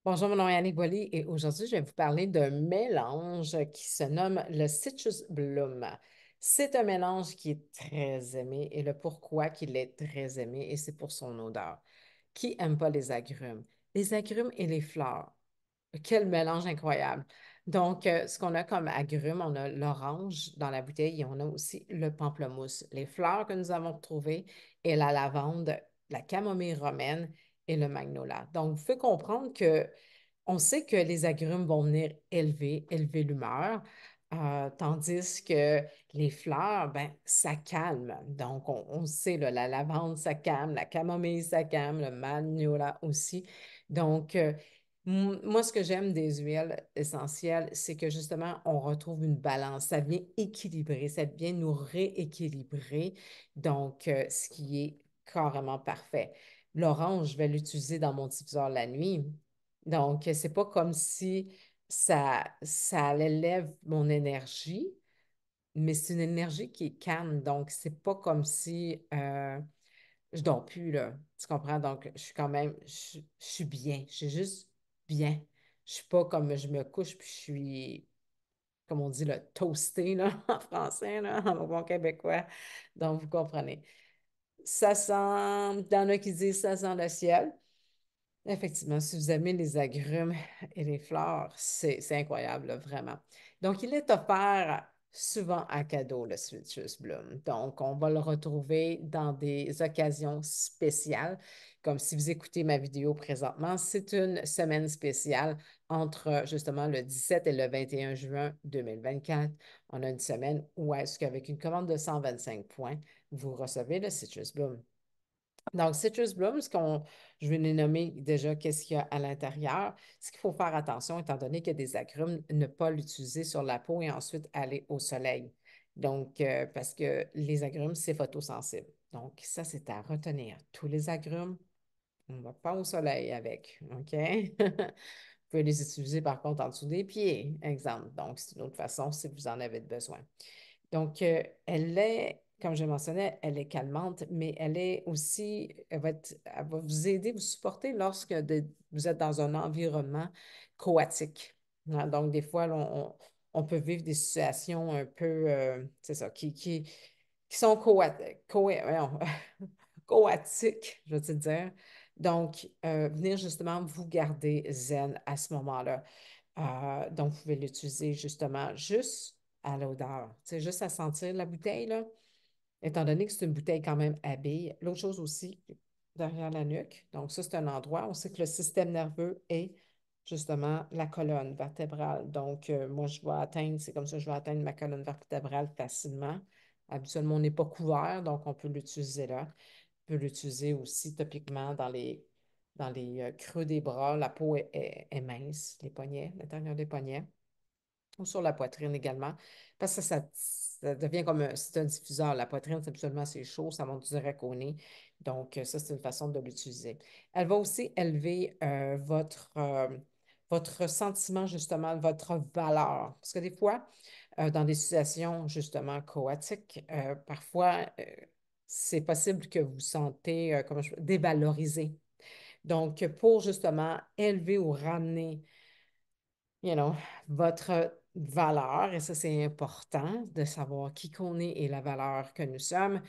Bonjour, mon nom est Annick Boily et aujourd'hui, je vais vous parler d'un mélange qui se nomme le Citrus Bloom. C'est un mélange qui est très aimé et le pourquoi qu'il est très aimé, et c'est pour son odeur. Qui aime pas les agrumes? Les agrumes et les fleurs. Quel mélange incroyable. Donc, ce qu'on a comme agrumes, on a l'orange dans la bouteille et on a aussi le pamplemousse. Les fleurs que nous avons retrouvées et la lavande, la camomille romaine et le magnolia. Donc, vous pouvez comprendre que on sait que les agrumes vont venir élever l'humeur, tandis que les fleurs, ben, ça calme. Donc, on sait, là, la lavande, ça calme, la camomille, ça calme, le magnolia aussi. Donc, moi, ce que j'aime des huiles essentielles, c'est que justement, on retrouve une balance. Ça vient équilibrer, ça vient nous rééquilibrer. Donc, ce qui est carrément parfait. L'orange, je vais l'utiliser dans mon diffuseur la nuit. Donc, c'est pas comme si ça élève mon énergie, mais c'est une énergie qui est calme. Donc, c'est pas comme si je dors plus, là. Tu comprends? Donc, je suis quand même, je suis bien. Je suis juste bien. Je suis pas comme je me couche puis je suis, comme on dit, là, toasté, là, en français, là, en bon québécois. Donc, vous comprenez. Ça sent, il y en a qui disent ça sent le ciel. Effectivement, si vous aimez les agrumes et les fleurs, c'est incroyable, là, vraiment. Donc, il est offert souvent à cadeau, le Citrus Bloom. Donc, on va le retrouver dans des occasions spéciales, comme si vous écoutez ma vidéo présentement. C'est une semaine spéciale entre justement le 17 et le 21 juin 2024. On a une semaine où est-ce qu'avec une commande de 125 points, vous recevez le Citrus Bloom. Donc, Citrus Bloom, je vais les nommer déjà qu'est-ce qu'il y a à l'intérieur. Ce qu'il faut faire attention, étant donné qu'il y a des agrumes, ne pas l'utiliser sur la peau et ensuite aller au soleil. Donc, parce que les agrumes, c'est photosensible. Donc, ça, c'est à retenir. Tous les agrumes, on ne va pas au soleil avec, OK? Vous pouvez les utiliser par contre en dessous des pieds, exemple. Donc, c'est une autre façon si vous en avez besoin. Donc, elle est, comme je mentionnais, elle est calmante, mais elle est aussi, elle va vous aider, vous supporter lorsque vous êtes dans un environnement coatique. Hein. Donc, des fois, là, on peut vivre des situations un peu, c'est ça, qui sont voyons, coatiques, je veux te dire. Donc, venir justement vous garder zen à ce moment-là. Donc, vous pouvez l'utiliser justement juste à l'odeur. C'est juste à sentir la bouteille, là, étant donné que c'est une bouteille quand même à billes. L'autre chose aussi, derrière la nuque. Donc, ça, c'est un endroit. On sait que le système nerveux est justement la colonne vertébrale. Donc, moi, je vais atteindre, c'est comme ça que je vais atteindre ma colonne vertébrale facilement. Habituellement, on n'est pas couvert, donc on peut l'utiliser là. On peut l'utiliser aussi topiquement dans les creux des bras. La peau est mince, les poignets, l'intérieur des poignets ou sur la poitrine également, parce que ça devient comme c'est un diffuseur. La poitrine, c'est absolument c'est chaud, ça monte direct au nez. Donc, ça, c'est une façon de l'utiliser. Elle va aussi élever votre sentiment, justement, votre valeur. Parce que des fois, dans des situations, justement, coatiques, parfois, c'est possible que vous vous sentez, dévalorisé. Donc, pour justement élever ou ramener you know, votre valeur, et ça, c'est important de savoir qui qu'on est et la valeur que nous sommes.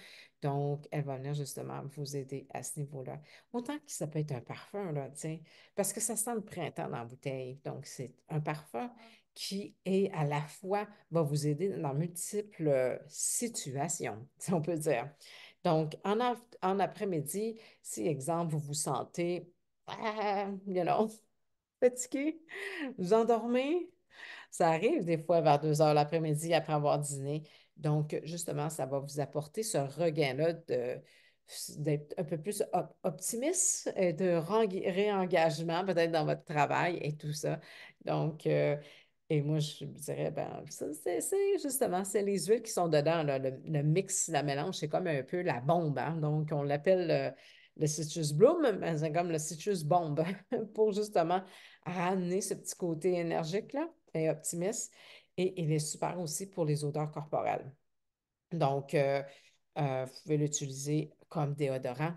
Donc, elle va venir justement vous aider à ce niveau-là. Autant que ça peut être un parfum, là, tu sais, parce que ça sent le printemps dans la bouteille. Donc, c'est un parfum qui est à la fois, va vous aider dans multiples situations, si on peut dire. Donc, en après-midi, si, exemple, vous vous sentez, fatigué, vous endormez. Ça arrive des fois vers 2 heures l'après-midi après avoir dîné. Donc, justement, ça va vous apporter ce regain-là d'être un peu plus optimiste et de réengagement peut-être dans votre travail et tout ça. Donc, et moi, je dirais, ben, ça, justement, c'est les huiles qui sont dedans, là, le mix, la mélange, c'est comme un peu la bombe. Hein. Donc, on l'appelle le citrus bloom, mais c'est comme le citrus bombe pour justement ramener ce petit côté énergique-là et optimiste. Et il est super aussi pour les odeurs corporelles. Donc, vous pouvez l'utiliser comme déodorant.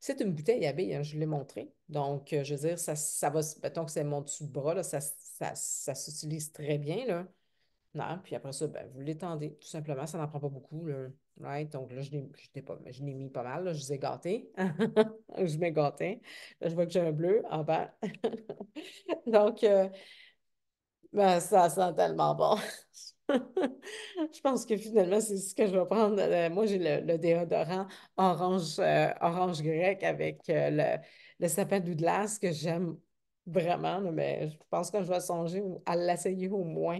C'est une bouteille à billes, hein, je l'ai montré. Donc, je veux dire, ça va, mettons que c'est mon dessous de bras, là, ça s'utilise très bien, là. Non, puis après ça, ben, vous l'étendez, tout simplement. Ça n'en prend pas beaucoup, là. Right? Donc là, je n'ai mis pas mal, là. Je les ai gâtés. Je m'ai gâté. Là, je vois que j'ai un bleu en bas. Donc, ben, ça sent tellement bon. Je pense que finalement, c'est ce que je vais prendre. Moi, j'ai le déodorant orange grec avec le sapin d'Oudlas que j'aime vraiment, là, mais je pense que je vais songer à l'essayer au moins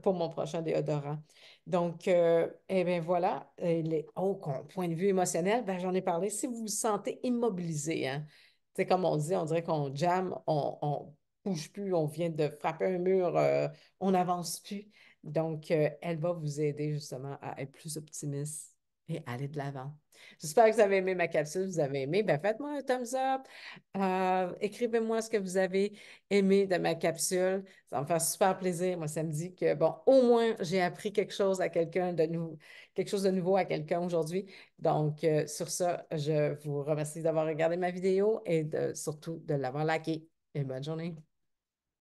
pour mon prochain déodorant. Donc, eh bien voilà, point de vue émotionnel, ben, j'en ai parlé. Si vous vous sentez immobilisé, hein, tu sais, comme on dit, on dirait qu'on jamme, on bouge plus, on vient de frapper un mur, on n'avance plus. Donc, elle va vous aider justement à être plus optimiste et aller de l'avant. J'espère que vous avez aimé ma capsule. Vous avez aimé? Ben, faites-moi un thumbs up. Écrivez-moi ce que vous avez aimé de ma capsule. Ça va me faire super plaisir. Moi, ça me dit que, bon, au moins, j'ai appris quelque chose à quelqu'un de nouveau, quelque chose de nouveau à quelqu'un aujourd'hui. Donc, sur ça, je vous remercie d'avoir regardé ma vidéo et surtout de l'avoir liké. Et bonne journée.